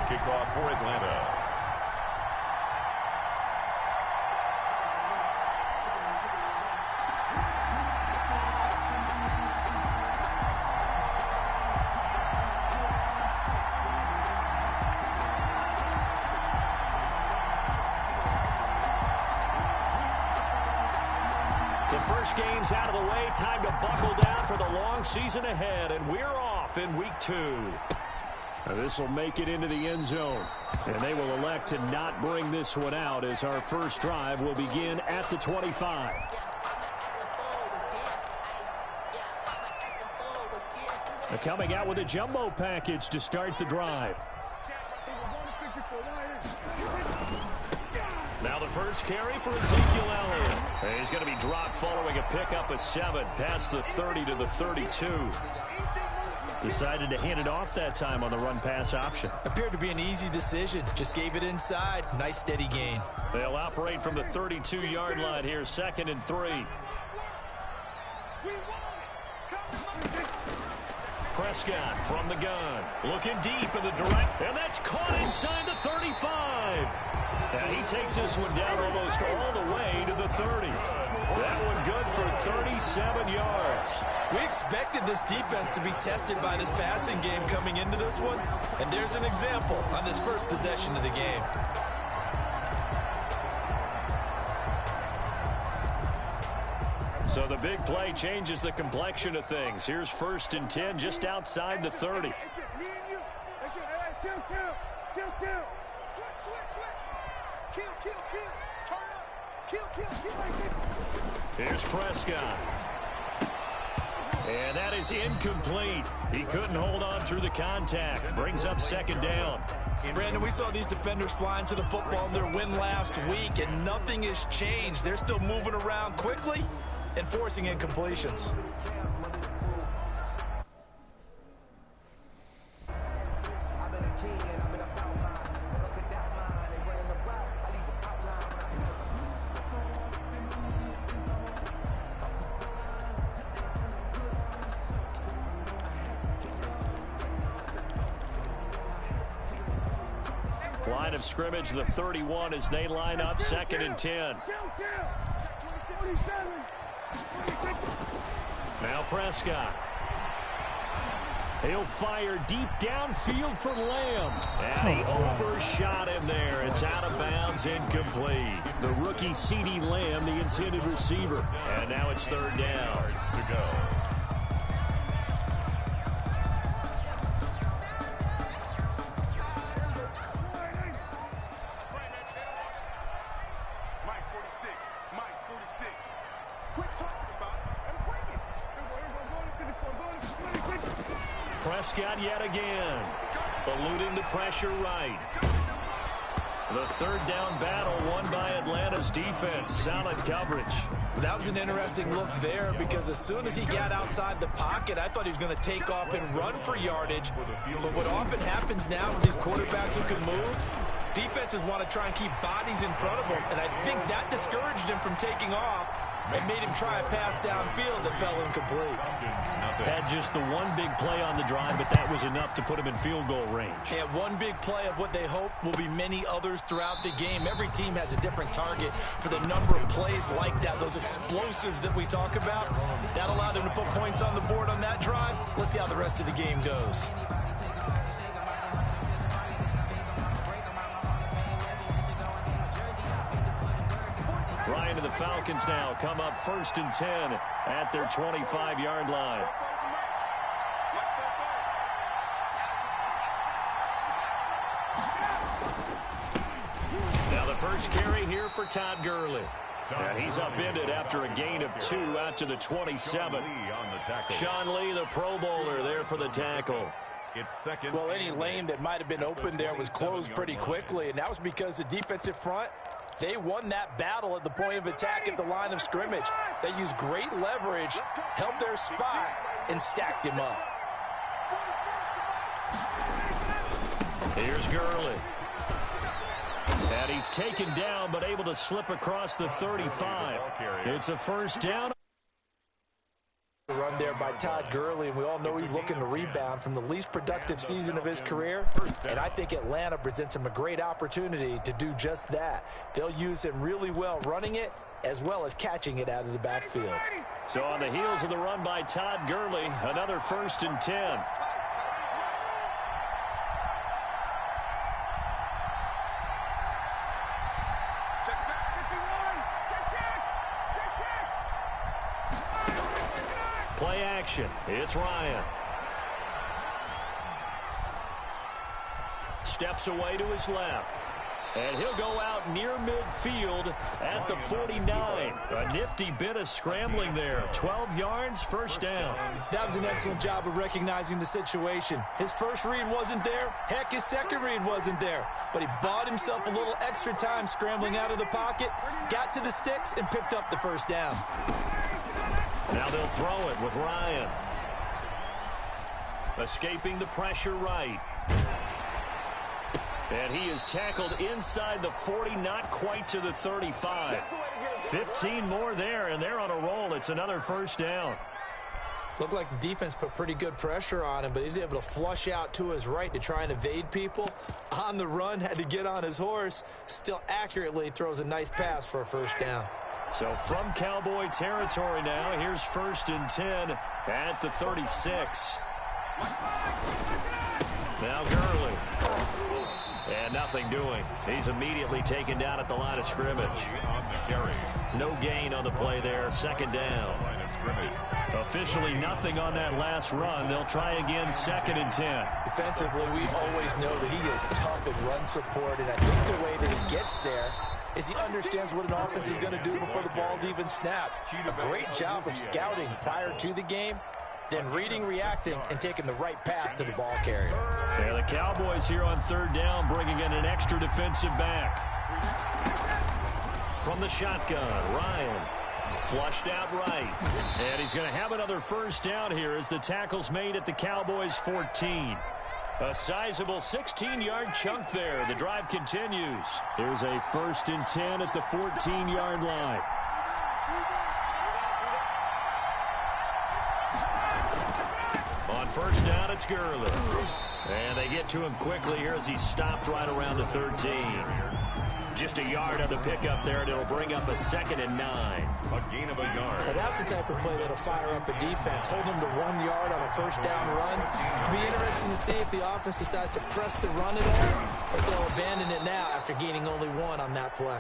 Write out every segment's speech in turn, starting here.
kickoff for Atlanta. The first game's out of the way. Time to buckle down for the long season ahead, and we're off in week 2. This will make it into the end zone, and they will elect to not bring this one out as our first drive will begin at the 25. They're coming out with a jumbo package to start the drive. Now the first carry for Ezekiel Elliott. He's going to be dropped following a pickup of 7 past the 30 to the 32. Decided to hand it off that time on the run-pass option. Appeared to be an easy decision. Just gave it inside. Nice steady gain. They'll operate from the 32-yard line here, 2nd and 3. Prescott from the gun. Looking deep in the direct. And that's caught inside the 35. And he takes this one down almost all the way to the 30. That one good for 37 yards. We expected this defense to be tested by this passing game coming into this one. And there's an example on this first possession of the game. So the big play changes the complexion of things. Here's 1st and 10 just outside the 30. Here's Prescott. And that is incomplete. He couldn't hold on through the contact. Brings up 2nd down. Brandon, we saw these defenders flying to the football in their win last week, and nothing has changed. They're still moving around quickly and forcing incompletions. Line of scrimmage, the 31 as they line up, 2nd and 10. Now Prescott. He'll fire deep downfield for Lamb. And he overshot him there. It's out of bounds, incomplete. The rookie CeeDee Lamb, the intended receiver. And now it's 3rd down. To go. Prescott yet again, eluding the pressure right. The 3rd down battle won by Atlanta's defense. Solid coverage. That was an interesting look there because as soon as he got outside the pocket, I thought he was going to take off and run for yardage. But what often happens now with these quarterbacks who can move, defenses want to try and keep bodies in front of them. And I think that discouraged him from taking off and made him try a pass downfield that fell incomplete. Had just the one big play on the drive, but that was enough to put him in field goal range. Yeah, one big play of what they hope will be many others throughout the game. Every team has a different target for the number of plays like that, those explosives that we talk about. That allowed him to put points on the board on that drive. Let's see how the rest of the game goes. Ryan and the Falcons now come up 1st and 10 at their 25-yard line. Now the first carry here for Todd Gurley. And he's upended after a gain of 2 out to the 27. Sean Lee, the Pro Bowler, there for the tackle. Well, any lane that might have been open there was closed pretty quickly, and that was because the defensive front, they won that battle at the point of attack at the line of scrimmage. They used great leverage, held their spot, and stacked him up. Here's Gurley. And he's taken down, but able to slip across the 35. It's a 1st down. Run there by Todd Gurley, and we all know he's looking to rebound from the least productive season of his career, and I think Atlanta presents him a great opportunity to do just that. They'll use him really well running it as well as catching it out of the backfield. So on the heels of the run by Todd Gurley, another 1st and 10. Play action. It's Ryan. Steps away to his left. And he'll go out near midfield at the 49. A nifty bit of scrambling there. 12 yards, 1st down. That was an excellent job of recognizing the situation. His first read wasn't there. Heck, his second read wasn't there. But he bought himself a little extra time scrambling out of the pocket, got to the sticks, and picked up the 1st down. Now they'll throw it with Ryan. Escaping the pressure right. And he is tackled inside the 40, not quite to the 35. 15 more there, and they're on a roll. It's another 1st down. Looked like the defense put pretty good pressure on him, but he's able to flush out to his right to try and evade people. On the run, had to get on his horse. Still accurately throws a nice pass for a 1st down. So from Cowboy territory now, here's 1st and 10 at the 36. Now Gurley. And nothing doing. He's immediately taken down at the line of scrimmage. No gain on the play there. 2nd down. Officially nothing on that last run. They'll try again 2nd and 10. Defensively, we always know that he is tough in run support, and I think the way that he gets there is he understands what an offense is going to do before the ball's even snapped. A great job of scouting prior to the game, then reading, reacting, and taking the right path to the ball carrier. Yeah, the Cowboys here on 3rd down, bringing in an extra defensive back. From the shotgun, Ryan flushed out right. And he's going to have another 1st down here as the tackle's made at the Cowboys 14. A sizable 16-yard chunk there. The drive continues. Here's a 1st and 10 at the 14-yard line. On 1st down, it's Gurley. And they get to him quickly here as he stopped right around the 13. Just a yard on the pickup there, and it'll bring up a 2nd and 9. A gain of a yard. Now that's the type of play that'll fire up a defense. Hold them to 1 yard on a 1st down run. It'll be interesting to see if the offense decides to press the run at all, or if they'll abandon it now after gaining only 1 on that play.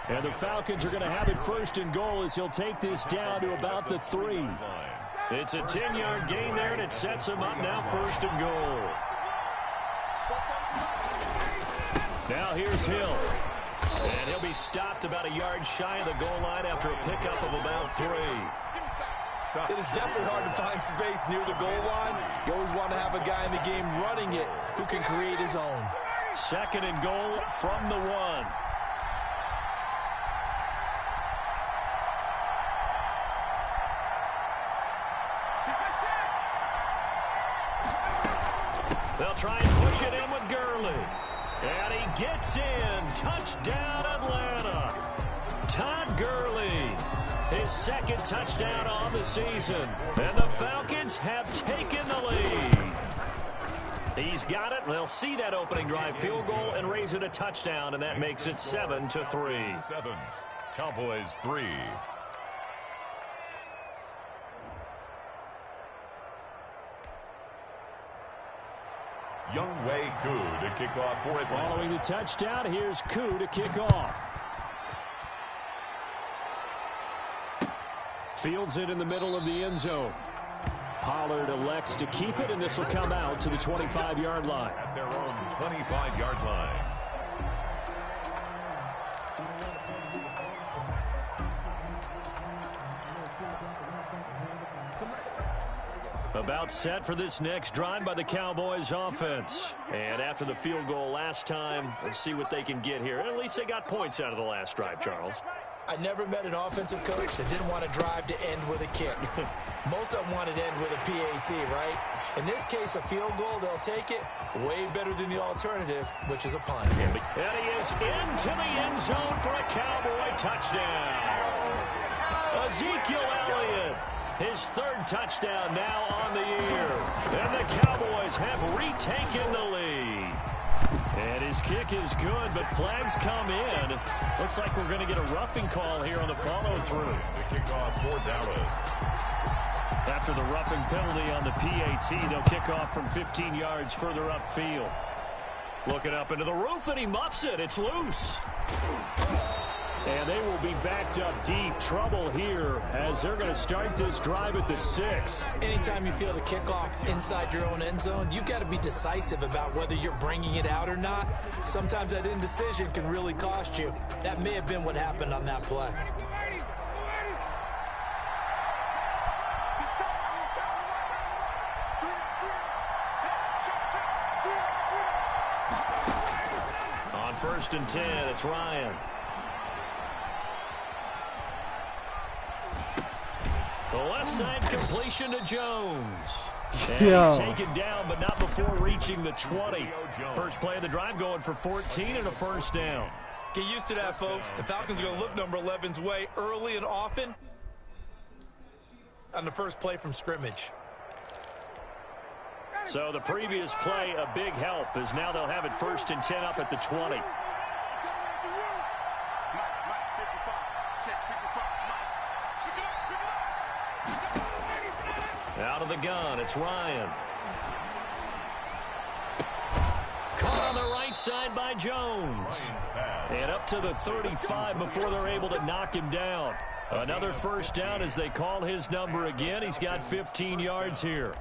And the Falcons are going to have it 1st and goal as he'll take this down to about the 3. It's a 10-yard gain there, and it sets him up now 1st and goal. Now here's Hill. And he'll be stopped about a yard shy of the goal line after a pickup of about 3. It is definitely hard to find space near the goal line. You always want to have a guy in the game running it who can create his own. 2nd and goal from the 1. They'll try and push it in with Gurley. And he gets in. Touchdown, Atlanta. Todd Gurley, his 2nd touchdown on the season. And the Falcons have taken the lead. He's got it. They'll see that opening drive field goal and raise it a touchdown, and that makes it 7-3. 7. Cowboys 3. Younghoe Koo to kick off for it. Following the touchdown, here's Koo to kick off. Fields it in the middle of the end zone. Pollard elects to keep it, and this will come out to the 25-yard line. At their own 25-yard line. About set for this next drive by the Cowboys offense. And after the field goal last time, we'll see what they can get here. At least they got points out of the last drive, Charles. I never met an offensive coach that didn't want to drive to end with a kick. Most of them wanted to end with a PAT, right? In this case, a field goal, they'll take it. Way better than the alternative, which is a punt. And he is into the end zone for a Cowboy touchdown. Ezekiel Elliott His third touchdown now on the year. And the Cowboys have retaken the lead. And his kick is good, but flags come in. Looks like we're going to get a roughing call here on the follow-through. The kickoff for Dallas. After the roughing penalty on the PAT, they'll kick off from 15 yards further upfield. Looking up into the roof, and he muffs it. It's loose. And they will be backed up deep. Trouble here as they're going to start this drive at the 6. Anytime you feel the kickoff inside your own end zone, you've got to be decisive about whether you're bringing it out or not. Sometimes that indecision can really cost you. That may have been what happened on that play. On 1st and 10, it's Ryan. The left side completion to Jones. And he's taken down, but not before reaching the 20. First play of the drive going for 14 and a first down. Get used to that, folks. The Falcons are going to look number 11's way early and often on the first play from scrimmage. So the previous play, a big help, as now they'll have it 1st and 10 up at the 20. Out of the gun, it's Ryan. Caught on the right side by Jones. And up to the 35 before they're able to knock him down. Another first down as they call his number again. He's got 15 yards here.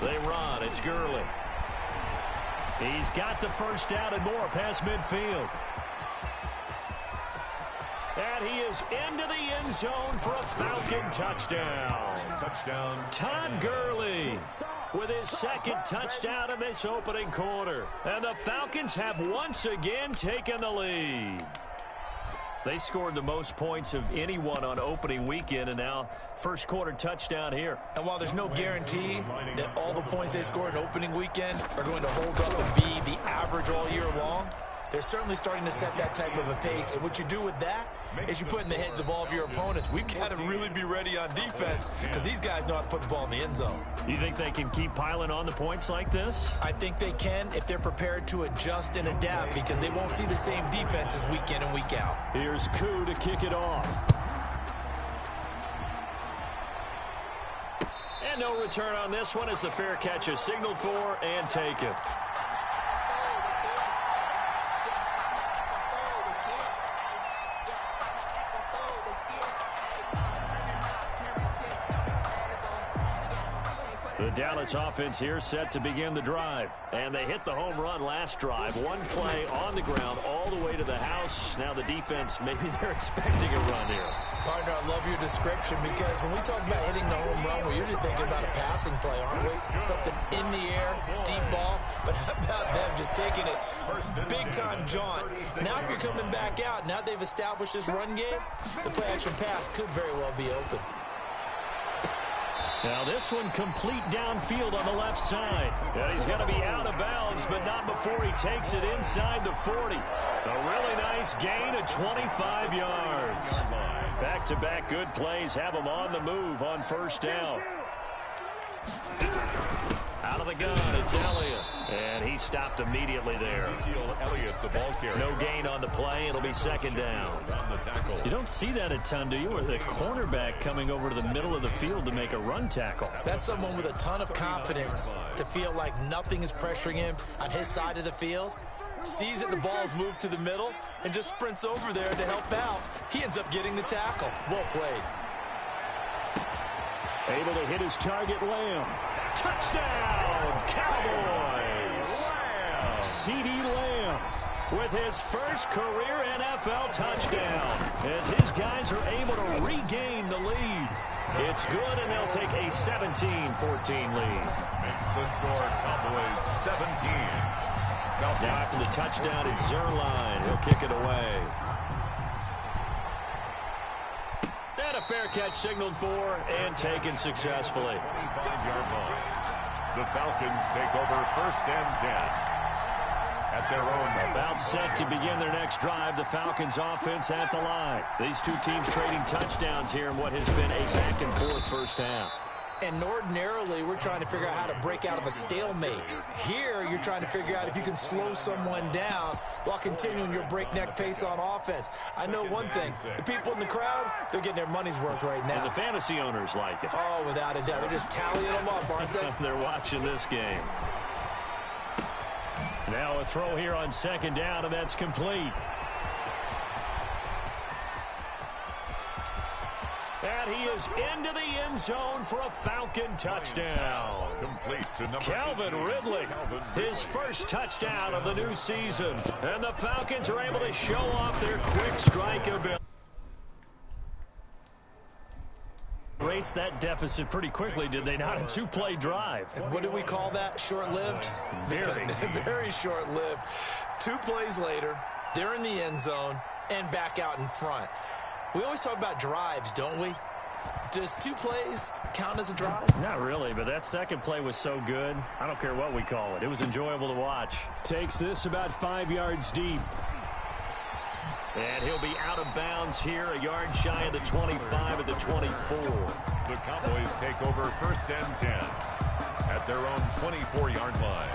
They run. It's Gurley. He's got the first down and more past midfield. And he is into the end zone for a Falcon touchdown. Touchdown. Todd Gurley with his second touchdown in this opening quarter. And the Falcons have once again taken the lead. They scored the most points of anyone on opening weekend, and now first quarter touchdown here. And while there's no guarantee that all the points they scored opening weekend are going to hold up and be the average all year long, they're certainly starting to set that type of a pace. And what you do with that is you put in the heads of all of your opponents, we've got to really be ready on defense because these guys know how to put the ball in the end zone. You think they can keep piling on the points like this? I think they can if they're prepared to adjust and adapt because they won't see the same defenses week in and week out. Here's Koo to kick it off. And no return on this one as the fair catch is signaled for and taken. The Dallas offense here set to begin the drive. And they hit the home run last drive. One play on the ground all the way to the house. Now the defense, maybe they're expecting a run here. Partner, I love your description because when we talk about hitting the home run, we're usually thinking about a passing play, aren't we? Something in the air, deep ball. But how about them just taking it big-time jaunt? Now if you're coming back out, now they've established this run game, the play-action pass could very well be open. Now this one complete downfield on the left side. And he's going to be out of bounds, but not before he takes it inside the 40. A really nice gain of 25 yards. Back-to-back good plays have him on the move on first down. Out of the gun, it's Elliott. And he stopped immediately there. Elliott, the ball carrier. No gain on the play. It'll be second down. You don't see that a ton, do you? Or the cornerback coming over to the middle of the field to make a run tackle. That's someone with a ton of confidence to feel like nothing is pressuring him on his side of the field. Sees that the ball's moved to the middle and just sprints over there to help out. He ends up getting the tackle. Well played. Able to hit his target, Lamb. Touchdown, Cowboys! CeeDee Lamb with his first career NFL touchdown as his guys are able to regain the lead. It's good, and they'll take a 17-14 lead. Makes the score Cowboys 17. Falcons. Now after the touchdown, it's Zerline. He'll kick it away. And a fair catch signaled for and taken successfully. 25-yard line. The Falcons take over 1st and 10. At their own. About set to begin their next drive. The Falcons offense at the line. These two teams trading touchdowns here in what has been a back-and-forth first half. And ordinarily, we're trying to figure out how to break out of a stalemate. Here, you're trying to figure out if you can slow someone down while continuing your breakneck pace on offense. I know one thing. The people in the crowd, they're getting their money's worth right now. And the fantasy owners like it. Oh, without a doubt. They're just tallying them up, aren't they? They're watching this game. Now a throw here on 2nd down, and that's complete. And he is into the end zone for a Falcon touchdown. Complete to number Calvin 15. Ridley, his first touchdown of the new season. And the Falcons are able to show off their quick strike ability. Erased that deficit pretty quickly, did they not? A 2-play drive. What do we call that? Short-lived? Very. Very short-lived. 2 plays later, they're in the end zone and back out in front. We always talk about drives, don't we? Does 2 plays count as a drive? Not really, but that second play was so good. I don't care what we call it. It was enjoyable to watch. Takes this about 5 yards deep. And he'll be out of bounds here, a yard shy of the 25 at the 24. The Cowboys take over 1st and 10 at their own 24-yard line.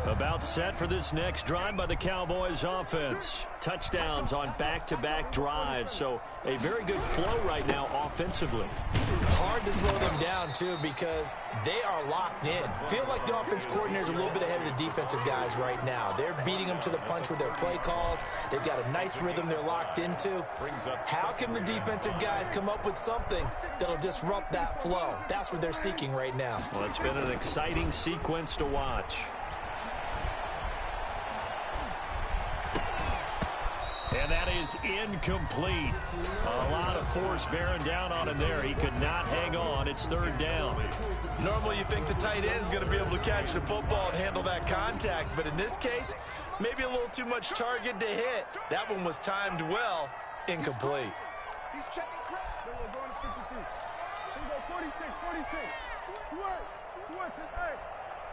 About set for this next drive by the Cowboys offense. Touchdowns on back-to-back drives, so a very good flow right now offensively. Hard to slow them down, too, because they are locked in. Feel like the offense coordinator's a little bit ahead of the defensive guys right now. They're beating them to the punch with their play calls. They've got a nice rhythm they're locked into. How can the defensive guys come up with something that'll disrupt that flow? That's what they're seeking right now. Well, it's been an exciting sequence to watch. And that is incomplete. A lot of force bearing down on him there. He could not hang on. It's 3rd down. Normally you think the tight end's going to be able to catch the football and handle that contact, but in this case, maybe a little too much target to hit. That one was timed well. Incomplete. He's checking crap. They're going to 52. Here we go, 46. Switch. Hey,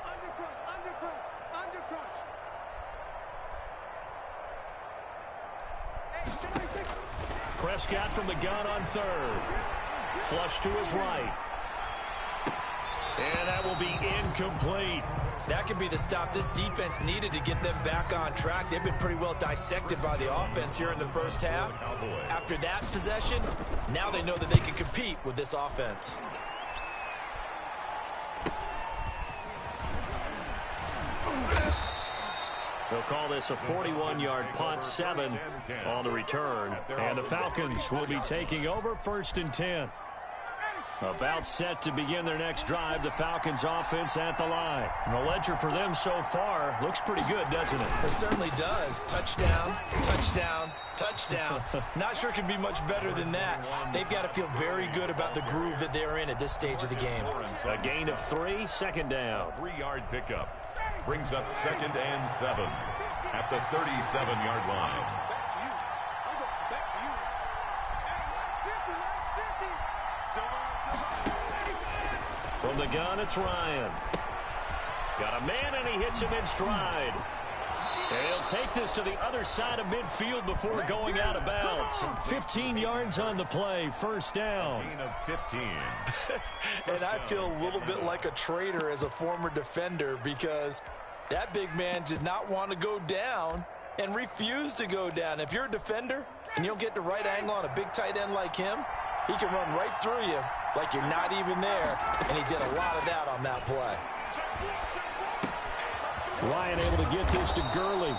undercrunch. Prescott from the gun on 3rd. Flush to his right. And that will be incomplete. That could be the stop this defense needed to get them back on track. They've been pretty well dissected by the offense here in the first half. After that possession, now they know that they can compete with this offense. They'll call this a 41-yard punt, 7 on the return. And the Falcons will be taking over 1st and 10. About set to begin their next drive, the Falcons offense at the line. And the ledger for them so far looks pretty good, doesn't it? It certainly does. Touchdown. Not sure it can be much better than that. They've got to feel very good about the groove that they're in at this stage of the game. A gain of 3, 2nd down. 3-yard pickup. Brings up 2nd and 7 at the 37-yard line. From the gun, it's Ryan. Got a man, and he hits him in stride. And he'll take this to the other side of midfield before going out of bounds. 15 yards on the play, 1st down. Gain of 15. And I feel a little bit like a traitor as a former defender because that big man did not want to go down and refused to go down. If you're a defender and you don't get the right angle on a big tight end like him, he can run right through you like you're not even there, and he did a lot of that on that play. Ryan able to get this to Gurley.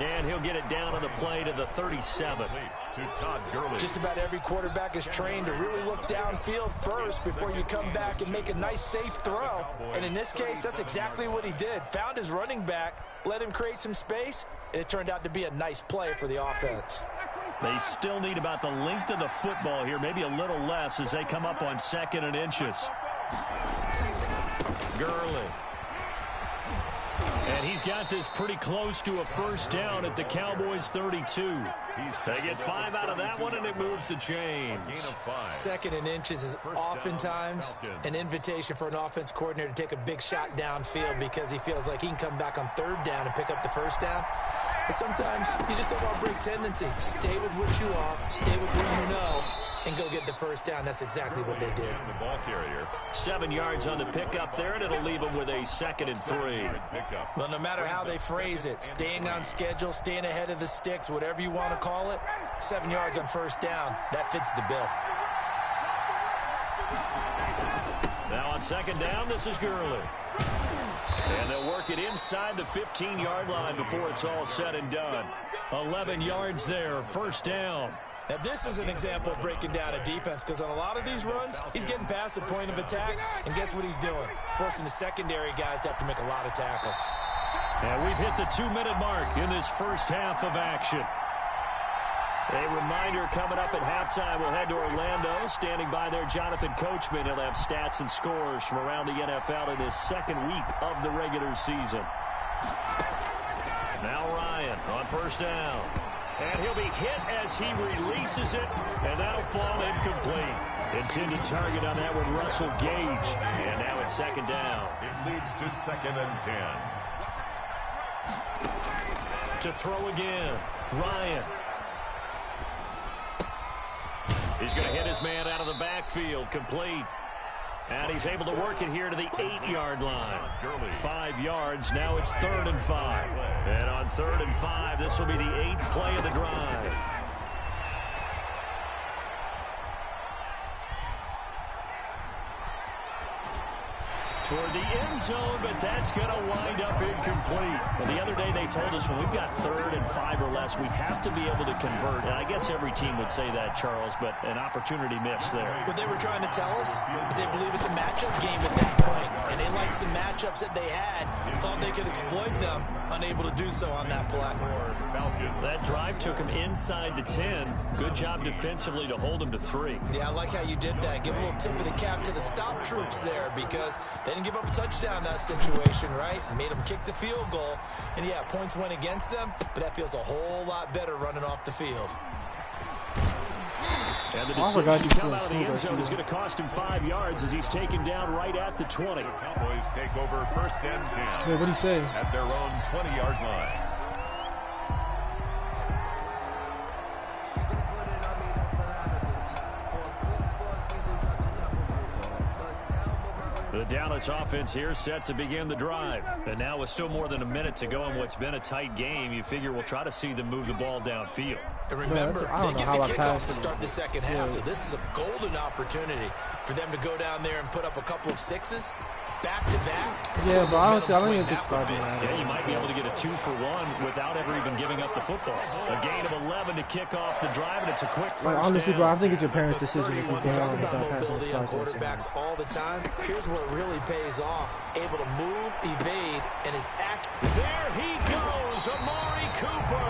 And he'll get it down on the play to the 37. To Todd Gurley. Just about every quarterback is trained to really look downfield first before you come back and make a nice, safe throw. And in this case, that's exactly what he did. Found his running back, let him create some space, and it turned out to be a nice play for the offense. They still need about the length of the football here, maybe a little less as they come up on 2nd and inches. Gurley. And he's got this pretty close to a first down at the Cowboys 32. They get 5 out of that one, and it moves the chains. 2nd and inches is oftentimes an invitation for an offense coordinator to take a big shot downfield because he feels like he can come back on 3rd down and pick up the first down. But sometimes you just don't want to break tendency. Stay with what you are, stay with what you know, and go get the first down. That's exactly what they did. The ball carrier. 7 yards on the pickup there, and it'll leave them with a 2nd and 3. Well, no matter how they phrase it, staying on schedule, staying ahead of the sticks, whatever you want to call it, 7 yards on first down, that fits the bill. Now on 2nd down, this is Gurley. And they'll work it inside the 15-yard line before it's all said and done. 11 yards there, first down. Now, this is an example of breaking down a defense because on a lot of these runs, he's getting past the point of attack, and guess what he's doing? Forcing the secondary guys to have to make a lot of tackles. And we've hit the 2-minute mark in this first half of action. A reminder coming up at halftime, we'll head to Orlando. Standing by there, Jonathan Coachman. He'll have stats and scores from around the NFL in this 2nd week of the regular season. Now Ryan on first down. And he'll be hit as he releases it, and that'll fall incomplete. Intended target on that one, Russell Gage. And now it's 2nd down. It leads to 2nd and 10. To throw again, Ryan. He's going to hit his man out of the backfield, complete. And he's able to work it here to the 8-yard line. 5 yards, now it's 3rd and 5. And on 3rd and 5, this will be the 8th play of the drive. Toward the end zone, but that's going to wind up incomplete. Well, the other day they told us when we've got 3rd and 5 or less, we have to be able to convert. And I guess every team would say that, Charles, but an opportunity missed there. What they were trying to tell us is they believe it's a matchup game at that point, and they liked some matchups that they had, thought they could exploit them, unable to do so on that play. That drive took him inside the 10. Good job defensively to hold him to 3. Yeah, I like how you did that. Give a little tip of the cap to the stop troops there because they didn't give up a touchdown in that situation, right? Made them kick the field goal. And, yeah, points went against them, but that feels a whole lot better running off the field. And the decision to come out of the end zone is going to cost him 5 yards as he's taken down right at the 20. The Cowboys take over 1st and 10. Yeah, what'd he say? At their own 20-yard line. The Dallas offense here set to begin the drive. And now with still more than a minute to go in what's been a tight game, you figure we'll try to see them move the ball downfield. And remember, they get the kickoff to start the 2nd half, so this is a golden opportunity for them to go down there and put up a couple of 6s. Back-to-back. Yeah, but honestly, I don't even think starting that. Yeah, you might be able to get a 2-for-1 without ever even giving up the football. A gain of 11 to kick off the drive, and it's a quick first honestly, down. bro, I think it's your parents' decision if you go on without passing the start. Quarterbacks all the time. Here's where it really pays off. Able to move, evade, and is accurate. There he goes, Amari Cooper.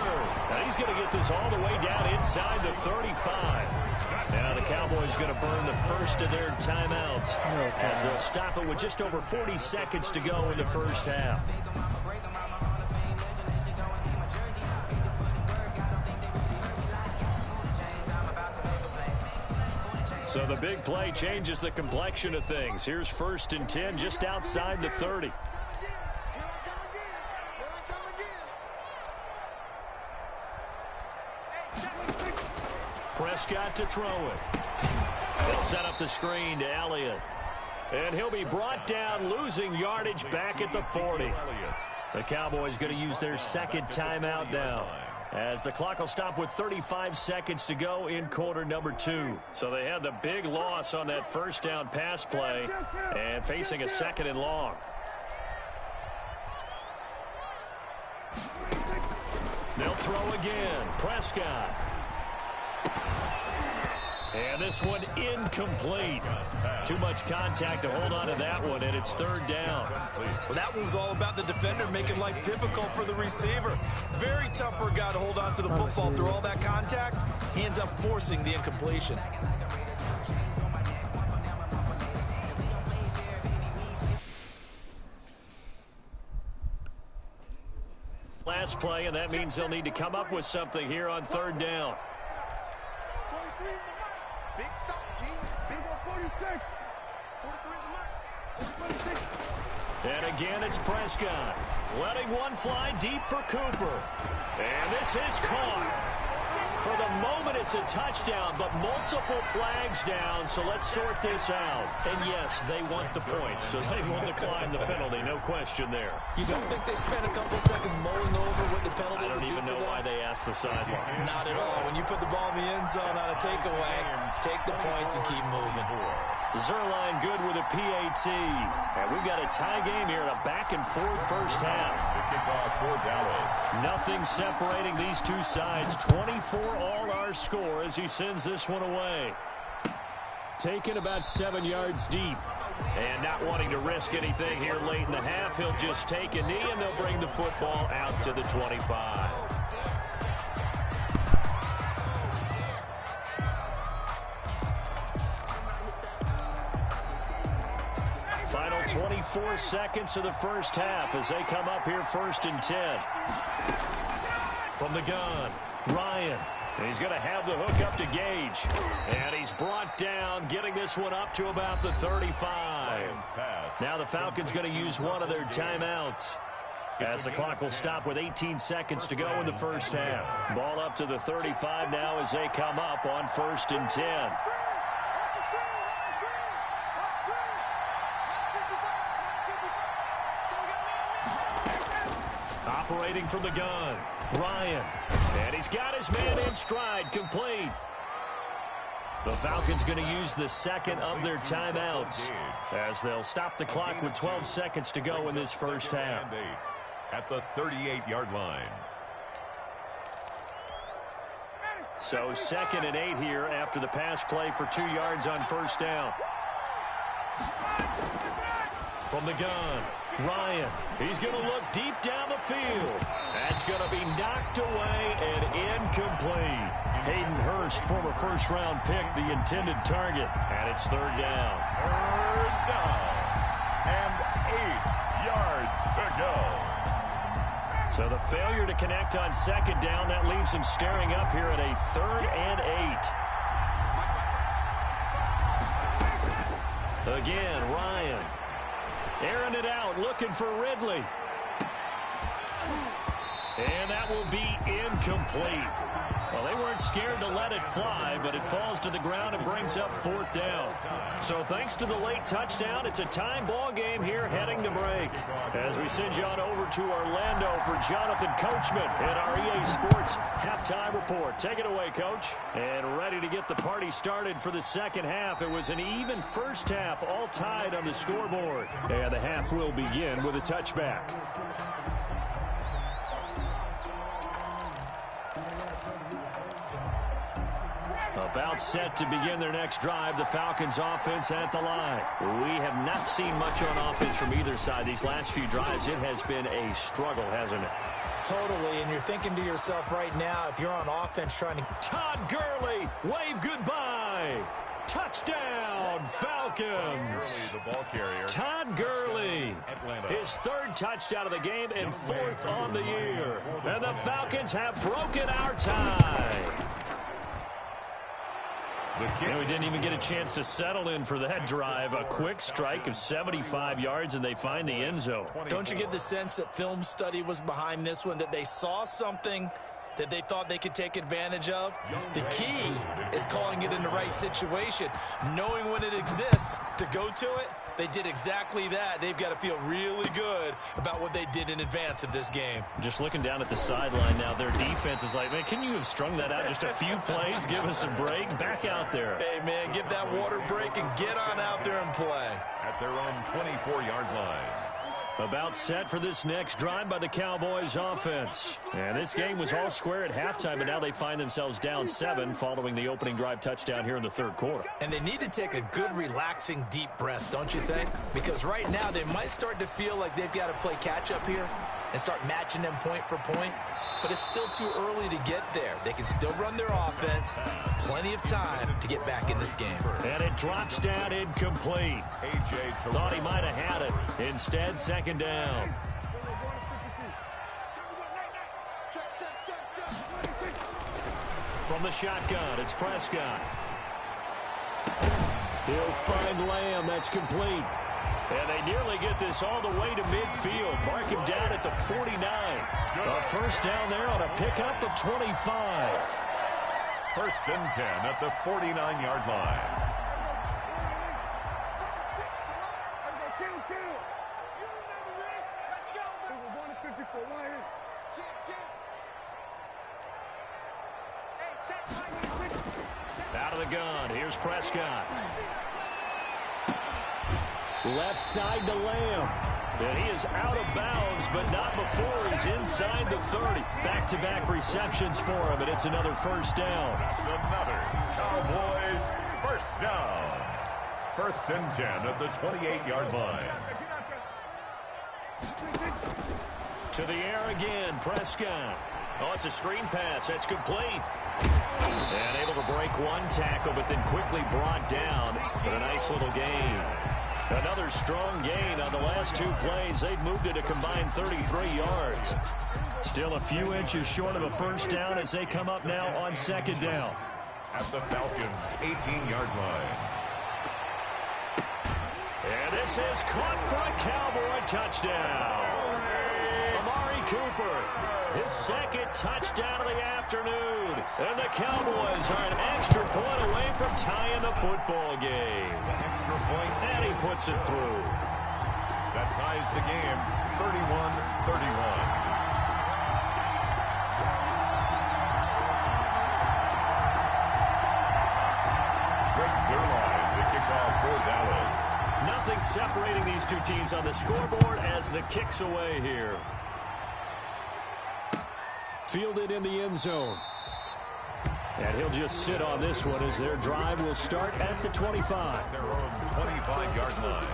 Now he's going to get this all the way down inside the 35. Now the Cowboys going to burn the first of their timeouts as they'll stop it with just over 40 seconds to go in the first half. So the big play changes the complexion of things. Here's 1st and 10 just outside the 30. Prescott to throw it. They'll set up the screen to Elliott. And he'll be brought down, losing yardage back at the 40. The Cowboys going to use their 2nd timeout now, as the clock will stop with 35 seconds to go in quarter number 2. So they had the big loss on that first down pass play and facing a 2nd and long. They'll throw again. Prescott. And this one incomplete. Too much contact to hold on to that one, and it's 3rd down. Well, that one was all about the defender making life difficult for the receiver. Very tough for a guy to hold on to the football through all that contact. He ends up forcing the incompletion. last play, and that means they'll need to come up with something here on third down. 43 in the mark. Big stop, G. Big 46. 43 in the mark. 46. And again, it's Prescott. Letting one fly deep for Cooper. And this is caught. For the moment, it's a touchdown, but multiple flags down, so let's sort this out. And yes, they want the points, so they will decline the penalty, no question there. You don't think they spent a couple of seconds mulling over what the penalty I don't would do even know why they asked the sideline. Not at all. When you put the ball in the end zone on a takeaway, take the points and keep moving. Zerline good with a PAT. And we've got a tie game here in a back-and-forth first half. The kickoff for Dallas. Nothing separating these two sides. 24 all our score as he sends this one away. Taken about 7 yards deep. And not wanting to risk anything here late in the half, he'll just take a knee and they'll bring the football out to the 25. Final 24 seconds of the first half as they come up here 1st and 10. From the gun, Ryan. He's going to have the hook up to Gage. And he's brought down, getting this one up to about the 35. Now the Falcons going to use one of their timeouts, as the clock will stop with 18 seconds to go in the first half. Ball up to the 35 now as they come up on 1st and 10. Operating from the gun, Ryan. And he's got his man in stride, complete. The Falcons going to use the second of their timeouts as they'll stop the clock with 12 seconds to go in this first half. At the 38-yard line. So 2nd and 8 here after the pass play for 2 yards on first down. From the gun, Ryan. He's going to look deep down the field. That's going to be knocked away and incomplete. Hayden Hurst, former first-round pick, the intended target. And it's 3rd down. 3rd down. And 8 yards to go. So the failure to connect on 2nd down, that leaves him staring up here at a 3rd and 8. Again, Ryan. Airing it out, looking for Ridley. And that will be incomplete. Well, they weren't scared to let it fly, but it falls to the ground and brings up 4th down. So thanks to the late touchdown, it's a time ball game here heading to break. As we send you on over to Orlando for Jonathan Coachman in our EA Sports halftime report. Take it away, Coach. And ready to get the party started for the second half. It was an even first half, all tied on the scoreboard. And the half will begin with a touchback. About set to begin their next drive, the Falcons offense at the line. We have not seen much on offense from either side. These last few drives, it has been a struggle, hasn't it? Totally, and you're thinking to yourself right now, if you're on offense trying to... Todd Gurley, wave goodbye. Touchdown, Falcons. The ball carrier. Todd Gurley, his 3rd touchdown of the game and 4th on the year. And the Falcons have broken our tie. And we didn't even get a chance to settle in for that drive. A quick strike of 75 yards, and they find the end zone. Don't you get the sense that film study was behind this one, that they saw something that they thought they could take advantage of? The key is calling it in the right situation, knowing when it exists to go to it. They did exactly that. They've got to feel really good about what they did in advance of this game. Just looking down at the sideline now, their defense is like, man, can you have strung that out just a few plays? Give us a break. Back out there. Hey, man, give that water break and get on out there and play. At their own 24-yard line. About set for this next drive by the Cowboys offense. And this game was all square at halftime, but now they find themselves down 7 following the opening drive touchdown here in the 3rd quarter. And they need to take a good, relaxing, deep breath, don't you think? Because right now they might start to feel like they've got to play catch-up here and start matching them point for point. But it's still too early to get there. They can still run their offense. Plenty of time to get back in this game. And it drops down incomplete. Thought he might have had it. Instead, 2nd down. From the shotgun, it's Prescott. He'll find Lamb. That's complete. And they nearly get this all the way to midfield. Mark him down at the 49. A first down there on a pickup of 25. First and 10 at the 49-yard line. Out of the gun, here's Prescott. Left side to Lamb. And he is out of bounds, but not before he's inside the 30. Back-to-back receptions for him, and it's another first down. That's another Cowboys first down. First and 10 at the 28-yard line. To the air again, Prescott. Oh, it's a screen pass. That's complete. And able to break one tackle, but then quickly brought down. But a nice little gain. Another strong gain on the last two plays. They've moved it a combined 33 yards. Still a few inches short of a first down as they come up now on second down. At the Falcons' 18-yard line. And this is caught for a Cowboy touchdown. Amari Cooper, his second touchdown of the afternoon. And the Cowboys are an extra point away from tying the football game. Extra point. And he puts it through. That ties the game 31-31. For Dallas. Nothing separating these two teams on the scoreboard as the kick's away here. Fielded in the end zone. And he'll just sit on this one as their drive will start at the 25. Their own 25-yard line.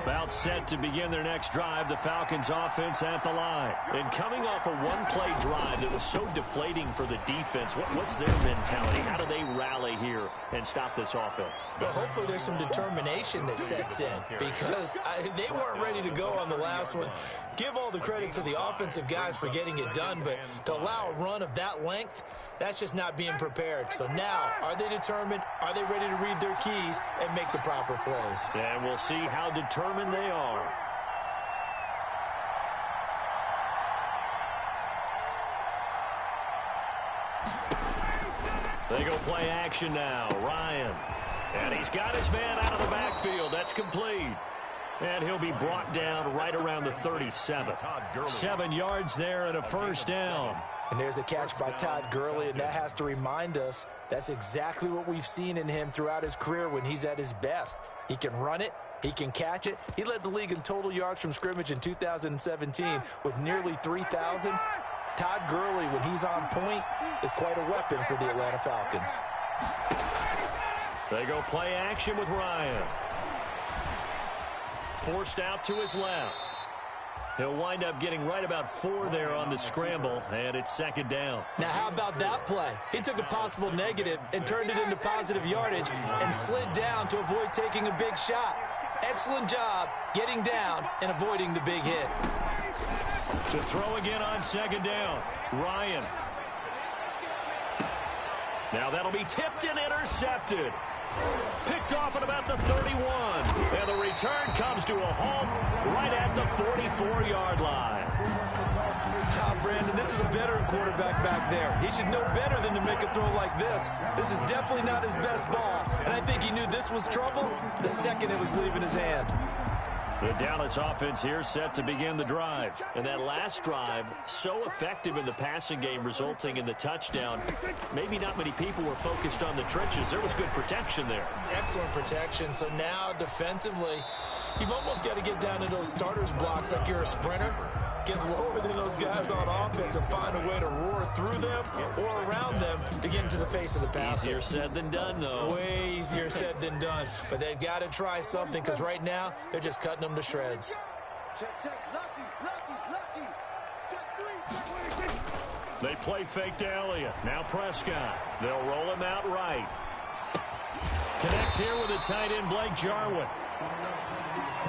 About set to begin their next drive, the Falcons offense at the line. And coming off a one-play drive that was so deflating for the defense, what's their mentality? How do they rally here and stop this offense? Well, hopefully there's some determination that sets in because they weren't ready to go on the last one. Give all the credit to the offensive guys for getting it done, but to allow a run of that length, that's just not being prepared. So now, are they determined? Are they ready to read their keys and make the proper plays? And we'll see how determined they are. They go play action now. Ryan. And he's got his man out of the backfield. That's complete. And he'll be brought down right around the 37. 7 yards there and a first down. And there's a catch by Todd Gurley, and that has to remind us that's exactly what we've seen in him throughout his career when he's at his best. He can run it. He can catch it. He led the league in total yards from scrimmage in 2017 with nearly 3,000. Todd Gurley, when he's on point, is quite a weapon for the Atlanta Falcons. They go play action with Ryan. Forced out to his left. He'll wind up getting right about 4 there on the scramble, and it's second down. Now, how about that play? He took a possible negative and turned it into positive yardage and slid down to avoid taking a big shot. Excellent job getting down and avoiding the big hit. To throw again on second down, Ryan. Now that'll be tipped and intercepted. Picked off at about the 31. And the return comes to a halt right at the 44-yard line. Brandon, this is a veteran quarterback back there. He should know better than to make a throw like this. This is definitely not his best ball. And I think he knew this was trouble the second it was leaving his hand. The Dallas offense here set to begin the drive. And that last drive, so effective in the passing game, resulting in the touchdown. Maybe not many people were focused on the trenches. There was good protection there. Excellent protection. So now, defensively, you've almost got to get down to those starters blocks like you're a sprinter. Get lower than those guys on offense and find a way to roar through them or around them to get into the face of the passer. Easier said than done, though. Way easier said than done. But they've got to try something because right now they're just cutting them to shreds. They play fake to Elliott. Now Prescott. They'll roll him out right. Connects here with a tight end, Blake Jarwin.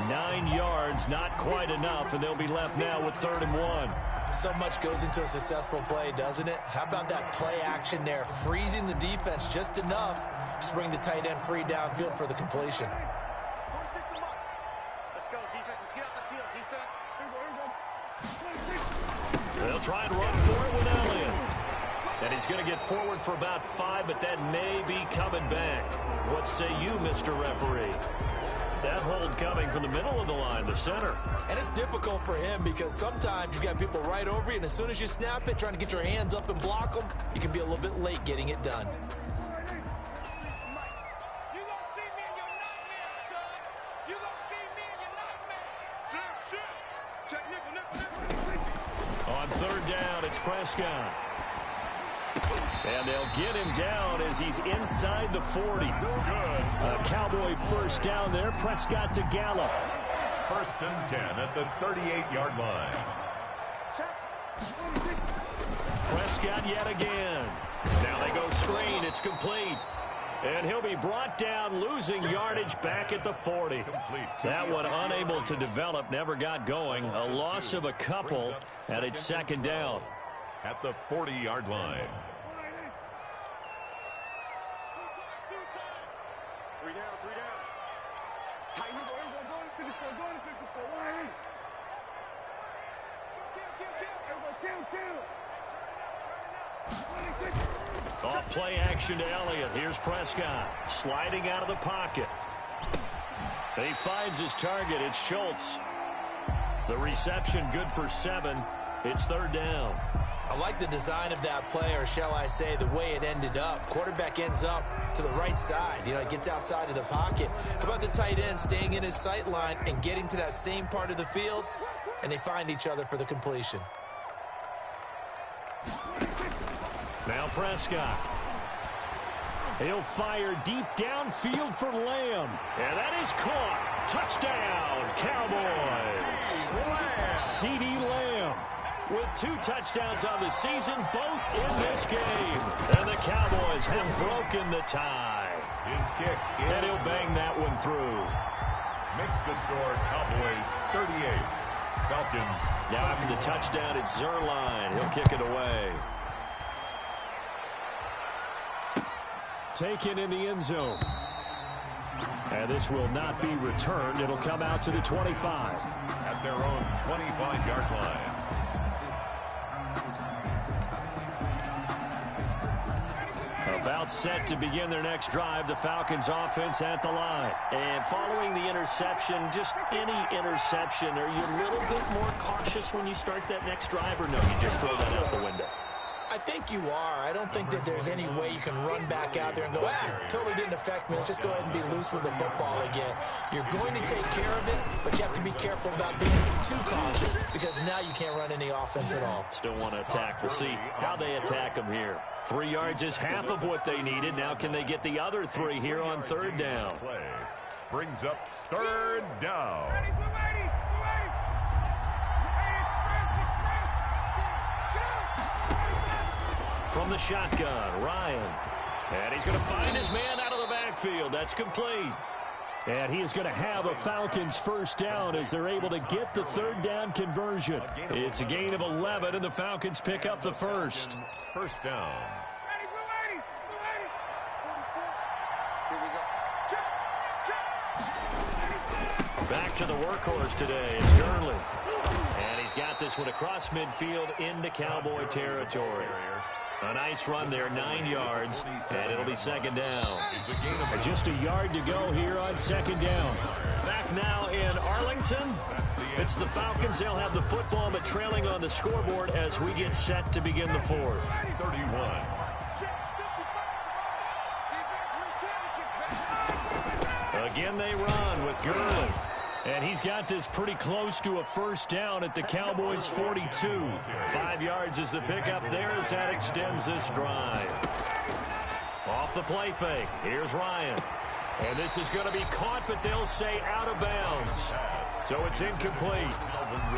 9 yards, not quite enough, and they'll be left now with 3rd and 1. So much goes into a successful play, doesn't it? How about that play action there, freezing the defense just enough to bring the tight end free downfield for the completion. Let's go, defense. Let's get out the field, defense. They'll try and run for it with Elliott. And he's going to get forward for about 5, but that may be coming back. What say you, Mr. Referee? That hold coming from the middle of the line, the center. And it's difficult for him because sometimes you've got people right over you, and as soon as you snap it, trying to get your hands up and block them, you can be a little bit late getting it done. On third down, it's Prescott. And they'll get him down as he's inside the 40. A Cowboy first down there. Prescott to Gallup. 1st and 10 at the 38-yard line. Prescott yet again. Now they go screen. It's complete. And he'll be brought down, losing yardage back at the 40. That one unable to develop, never got going. A loss of a couple, and it's 2nd down. At the 40-yard line. 3 down, 3 down. Tighten it, go in, go in, 54, go in, 54. Why? Kill. Off play action to Elliott. Here's Prescott sliding out of the pocket. He finds his target. It's Schultz. The reception good for 7. It's 3rd down. I like the design of that play, or shall I say the way it ended up. Quarterback ends up to the right side. You know, he gets outside of the pocket. How about the tight end staying in his sight line and getting to that same part of the field, and they find each other for the completion. Now Prescott. He'll fire deep downfield for Lamb. And that is caught. Touchdown, Cowboys. CeeDee Lamb with 2 touchdowns on the season, both in this game. And the Cowboys have broken the tie. His kick. And he'll bang that one through. Makes the score Cowboys 38. Falcons. Now after the touchdown, it's Zerline. He'll kick it away. Taken in the end zone. And this will not be returned. It'll come out to the 25. At their own 25-yard line. About set to begin their next drive, the Falcons offense at the line. And following the interception, just any interception, are you a little bit more cautious when you start that next drive, or no, you just throw that out the window? I think you are. I don't think that there's any way you can run back out there and go, totally didn't affect me. Let's just go ahead and be loose with the football again. You're going to take care of it, but you have to be careful about being too cautious because now you can't run any offense at all. Still want to attack. We'll see how they attack them here. 3 yards is half of what they needed. Now can they get the other 3 here on 3rd down? Play brings up 3rd down. From the shotgun, Ryan. And he's going to find his man out of the backfield. That's complete. And he is going to have a Falcons first down as they're able to get the 3rd down conversion. It's a gain of 11, and the Falcons pick up the first. First down. Back to the workhorse today. It's Gurley. And he's got this one across midfield into Cowboy territory. A nice run there, 9 yards, and it'll be 2nd down. And just a yard to go here on 2nd down. Back now in Arlington. It's the Falcons. They'll have the football, but trailing on the scoreboard as we get set to begin the 4th. 31. Again, they run with Gurley. And he's got this pretty close to a first down at the Cowboys' 42. 5 yards is the pickup there as that extends this drive. Off the play fake. Here's Ryan. And this is going to be caught, but they'll say out of bounds. So it's incomplete.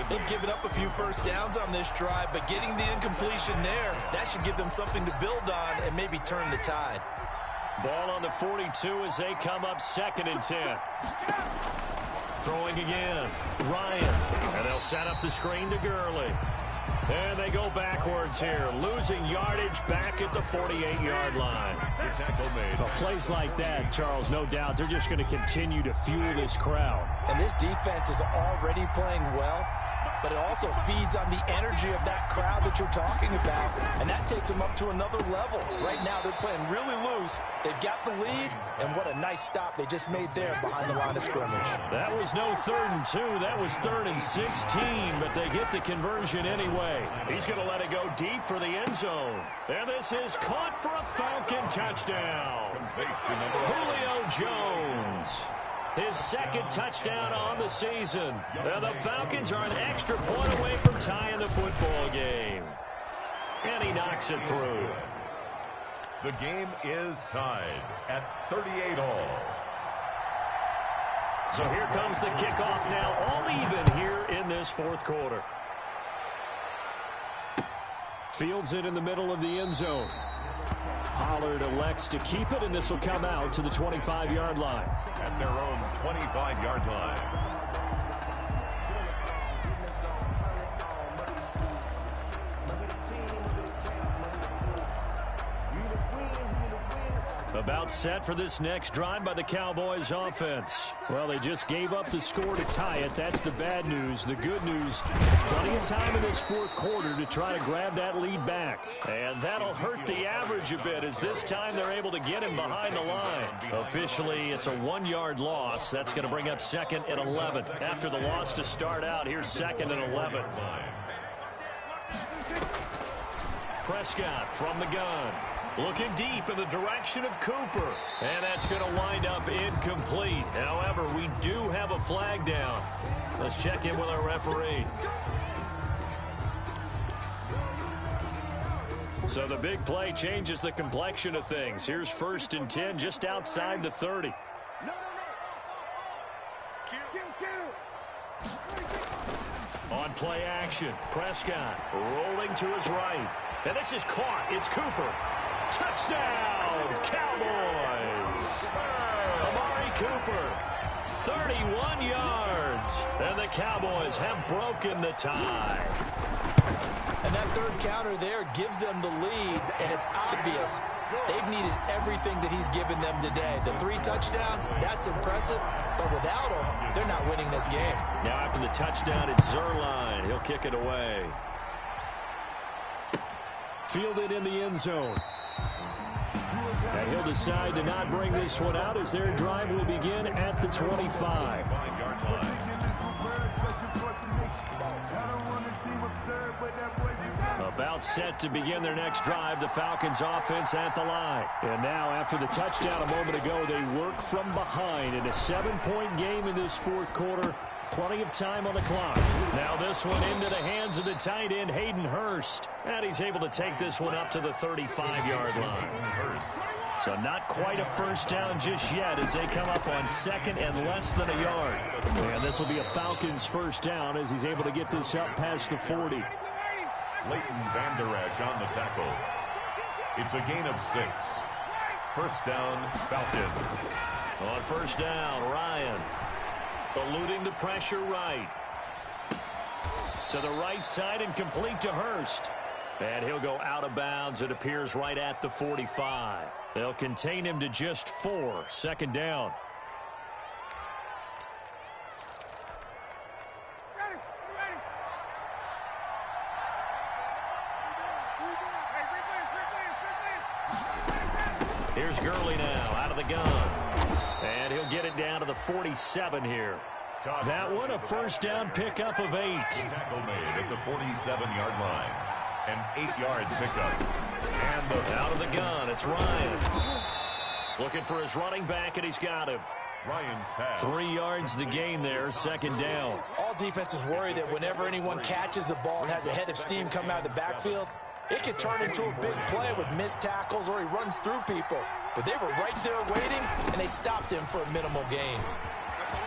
They've given up a few first downs on this drive, but getting the incompletion there, that should give them something to build on and maybe turn the tide. Ball on the 42 as they come up 2nd and 10. Throwing again, Ryan. And they'll set up the screen to Gurley. And they go backwards here, losing yardage back at the 48-yard line. The tackle made. Well, plays like that, Charles, no doubt, they're just going to continue to fuel this crowd. And this defense is already playing well, but it also feeds on the energy of that crowd that you're talking about, and that takes them up to another level. Right now, they're playing really loose. They've got the lead, and what a nice stop they just made there behind the line of scrimmage. That was no 3rd and 2. That was 3rd and 16, but they get the conversion anyway. He's going to let it go deep for the end zone. And this is caught for a Falcon touchdown. Julio Jones. His 2nd touchdown on the season. And the Falcons are an extra point away from tying the football game. And he knocks it through. The game is tied at 38 all. So here comes the kickoff now, all even here in this 4th quarter. Fields it in the middle of the end zone. Pollard elects to keep it, and this will come out to the 25-yard line. At their own 25-yard line. About set for this next drive by the Cowboys offense. Well, they just gave up the score to tie it. That's the bad news. The good news, plenty of time in this 4th quarter to try to grab that lead back. And that'll hurt the average a bit, as this time they're able to get him behind the line. Officially, it's a 1-yard loss. That's going to bring up 2nd and 11. After the loss to start out, here's 2nd and 11. Prescott from the gun. Looking deep in the direction of Cooper. And that's going to wind up incomplete. However, we do have a flag down. Let's check in with our referee. So the big play changes the complexion of things. Here's 1st and 10 just outside the 30. On play action, Prescott rolling to his right. And this is caught. It's Cooper. Touchdown, Cowboys! Amari Cooper, 31 yards. And the Cowboys have broken the tie. And that 3rd counter there gives them the lead, and it's obvious they've needed everything that he's given them today. The 3 touchdowns, that's impressive, but without him, they're not winning this game. Now after the touchdown, it's Zerline. He'll kick it away. Fielded in the end zone. Now he'll decide to not bring this one out as their drive will begin at the 25. About set to begin their next drive, the Falcons offense at the line. And now after the touchdown a moment ago, they work from behind in a 7-point game in this 4th quarter. Plenty of time on the clock. Now this one into the hands of the tight end, Hayden Hurst. And he's able to take this one up to the 35-yard line. So not quite a first down just yet as they come up on 2nd and less than a yard. And this will be a Falcons first down as he's able to get this up past the 40. Leighton Vander Esch on the tackle. It's a gain of 6. First down, Falcons. On first down, Ryan. Eluding the pressure right. To the right side and complete to Hurst. And he'll go out of bounds. It appears right at the 45. They'll contain him to just 4. 2nd down. Here's Gurley now out of the gun. And he'll get it down to the 47 here. That one a first down pickup of 8. Tackle made at the 47-yard line. An 8-yard pickup. And out of the gun, it's Ryan. Looking for his running back, and he's got him. Ryan's pass. 3 yards the gain there, 2nd down. All defenses worry that whenever anyone catches the ball and has a head of steam coming out of the backfield, it could turn into a big play with missed tackles or he runs through people. But they were right there waiting, and they stopped him for a minimal gain.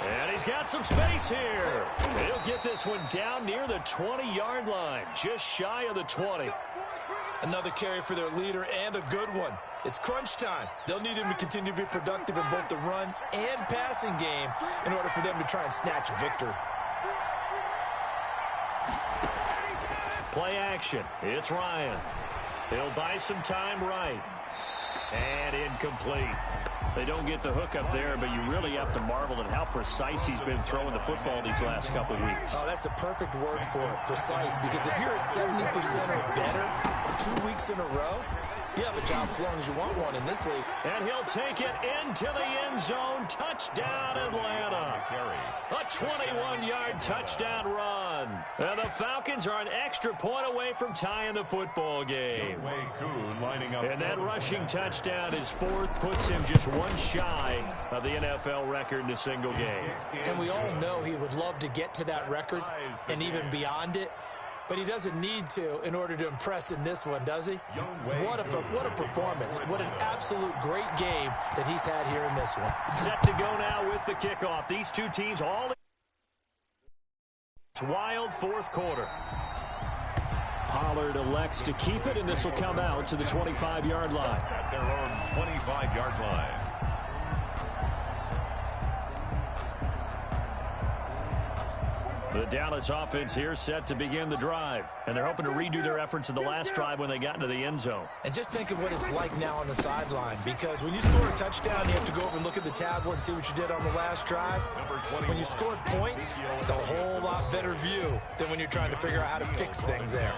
And he's got some space here. He'll get this one down near the 20-yard line, just shy of the 20. Another carry for their leader and a good one. It's crunch time. They'll need him to continue to be productive in both the run and passing game in order for them to try and snatch a victory. Play action. It's Ryan. He'll buy some time right. And incomplete. They don't get the hook up there, but you really have to marvel at how precise he's been throwing the football these last couple of weeks. Oh, that's the perfect word for it, precise, because if you're at 70% or better 2 weeks in a row, you have a job as long as you want one in this league. And he'll take it into the end zone. Touchdown, Atlanta. A 21-yard touchdown run. And the Falcons are an extra point away from tying the football game. And that rushing touchdown, his fourth, puts him just one shy of the NFL record in a single game. And we all know he would love to get to that record and even beyond it. But he doesn't need to in order to impress in this one, does he? What a performance. What an absolute great game that he's had here in this one. Set to go now with the kickoff. These two teams all... It's wild fourth quarter. Pollard elects to keep it, and this will come out to the 25-yard line. At their own 25-yard line. The Dallas offense here set to begin the drive, and they're hoping to redo their efforts in the last drive when they got into the end zone. And just think of what it's like now on the sideline, because when you score a touchdown, you have to go over and look at the tablet and see what you did on the last drive. When you scored points, it's a whole lot better view than when you're trying to figure out how to fix things there.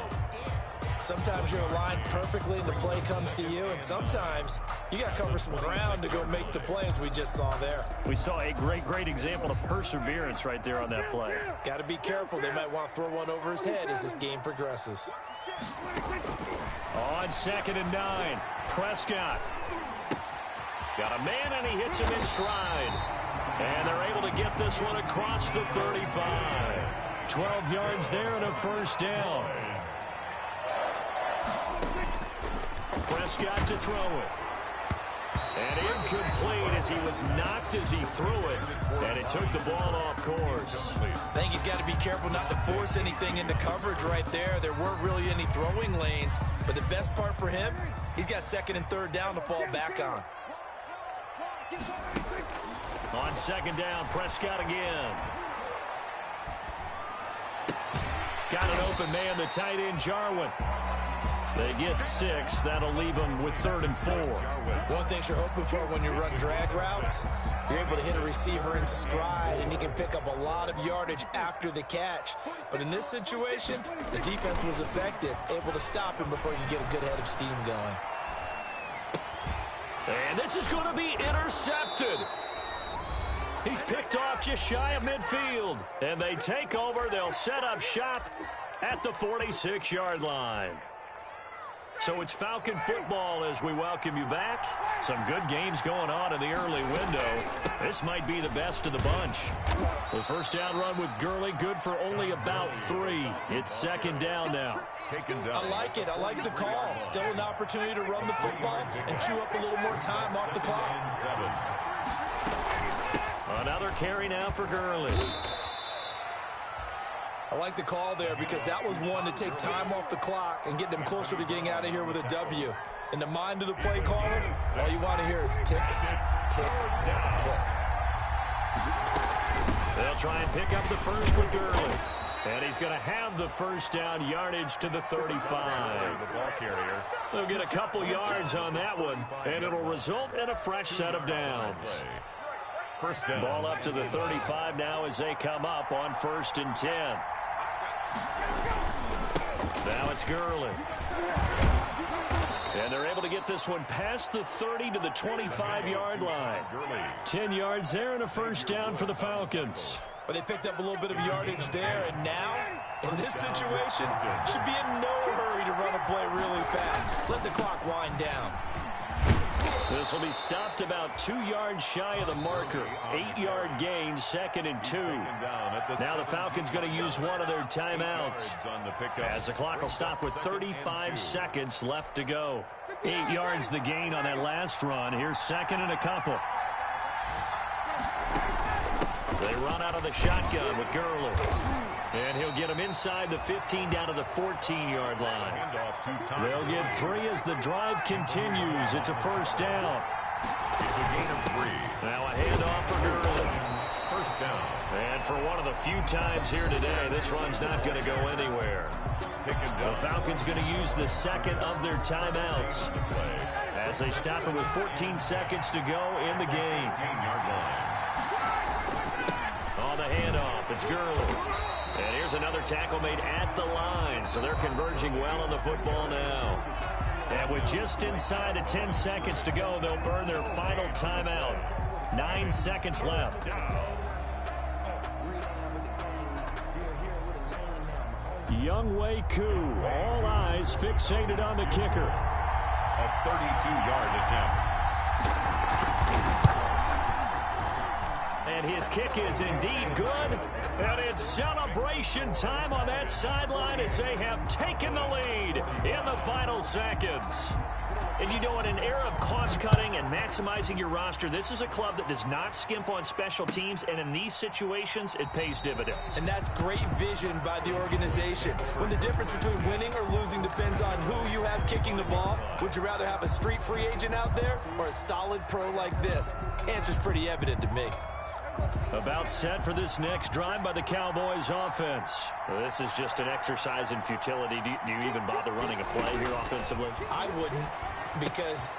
Sometimes you're aligned perfectly and the play comes to you, and sometimes you got to cover some ground to go make the play, as we just saw there. We saw a great example of perseverance right there on that play. Got to be careful. They might want to throw one over his head as this game progresses. On 2nd and 9, Prescott. Got a man, and he hits him in stride. And they're able to get this one across the 35. 12 yards there and a first down. Prescott to throw it. And incomplete as he was knocked as he threw it. And it took the ball off course. I think he's got to be careful not to force anything into coverage right there. There weren't really any throwing lanes. But the best part for him, he's got 2nd and 3rd down to fall back on. On 2nd down, Prescott again. Got an open man, the tight end, Jarwin. They get 6. That'll leave them with 3rd and 4. One thing you're hoping for when you run drag routes, you're able to hit a receiver in stride, and he can pick up a lot of yardage after the catch. But in this situation, the defense was effective, able to stop him before you get a good head of steam going. And this is going to be intercepted. He's picked off just shy of midfield. And they take over. They'll set up shop at the 46-yard line. So it's Falcon football as we welcome you back. Some good games going on in the early window. This might be the best of the bunch. The first down run with Gurley, good for only about 3. It's 2nd down now. I like it. I like the call. Still an opportunity to run the football and chew up a little more time off the clock. Another carry now for Gurley. I like the call there because that was one to take time off the clock and get them closer to getting out of here with a W. In the mind of the play caller, all you want to hear is tick, tick, tick. They'll try and pick up the first with Gurley. And he's going to have the first down, yardage to the 35. They'll get a couple yards on that one, and it'll result in a fresh set of downs. First down. Ball up to the 35 now as they come up on 1st and 10. Now it's Gurley. And they're able to get this one past the 30 to the 25-yard line. 10 yards there and a first down for the Falcons. But they picked up a little bit of yardage there, and now, in this situation, should be in no hurry to run a play really fast. Let the clock wind down. This will be stopped about 2 yards shy of the marker. 8-yard gain, 2nd and 2. Now the Falcons going to use one of their timeouts as the clock will stop with 35 seconds left to go. 8 yards the gain on that last run. Here's 2nd and a couple. They run out of the shotgun with Gurley. And he'll get him inside the 15 down to the 14-yard line. They'll get 3 as the drive continues. It's a first down. It's a gain of 3. Now a handoff for Gurley. First down. And And for one of the few times here today, this run's not going to go anywhere. The Falcons going to use the second of their timeouts as they stop it with 14 seconds to go in the game. On the handoff, it's Gurley. And here's another tackle made at the line, so they're converging well on the football now. And with just inside of 10 seconds to go, they'll burn their final timeout. 9 seconds left. Younghoe Koo, all eyes fixated on the kicker. A 32-yard attempt. And his kick is indeed good. And it's celebration time on that sideline as they have taken the lead in the final seconds. And you know, in an era of cost-cutting and maximizing your roster, this is a club that does not skimp on special teams, and in these situations, it pays dividends. And that's great vision by the organization. When the difference between winning or losing depends on who you have kicking the ball, would you rather have a street free agent out there or a solid pro like this? Answer's pretty evident to me. About set for this next drive by the Cowboys offense. Well, this is just an exercise in futility. Do you even bother running a play here offensively? I wouldn't, because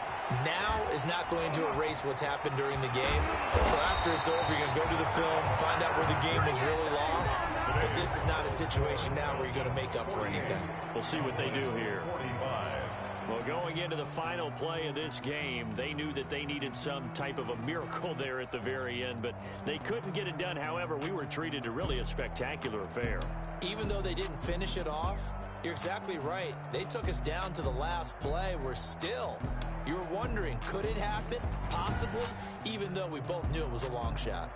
now is not going to erase what's happened during the game. So after it's over, you're going to go to the film, find out where the game was really lost. But this is not a situation now where you're going to make up for anything. We'll see what they do here. Well, going into the final play of this game, they knew that they needed some type of a miracle there at the very end, but they couldn't get it done. However, we were treated to really a spectacular affair. Even though they didn't finish it off, you're exactly right. They took us down to the last play. We're still, you were wondering, could it happen? Possibly, even though we both knew it was a long shot.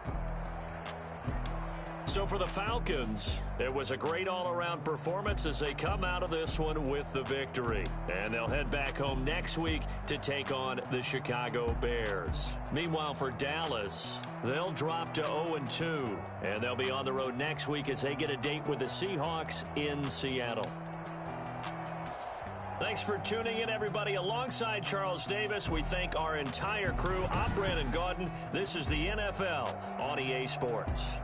So for the Falcons, it was a great all-around performance as they come out of this one with the victory. And they'll head back home next week to take on the Chicago Bears. Meanwhile, for Dallas, they'll drop to 0-2. And they'll be on the road next week as they get a date with the Seahawks in Seattle. Thanks for tuning in, everybody. Alongside Charles Davis, we thank our entire crew. I'm Brandon Gaudin. This is the NFL on EA Sports.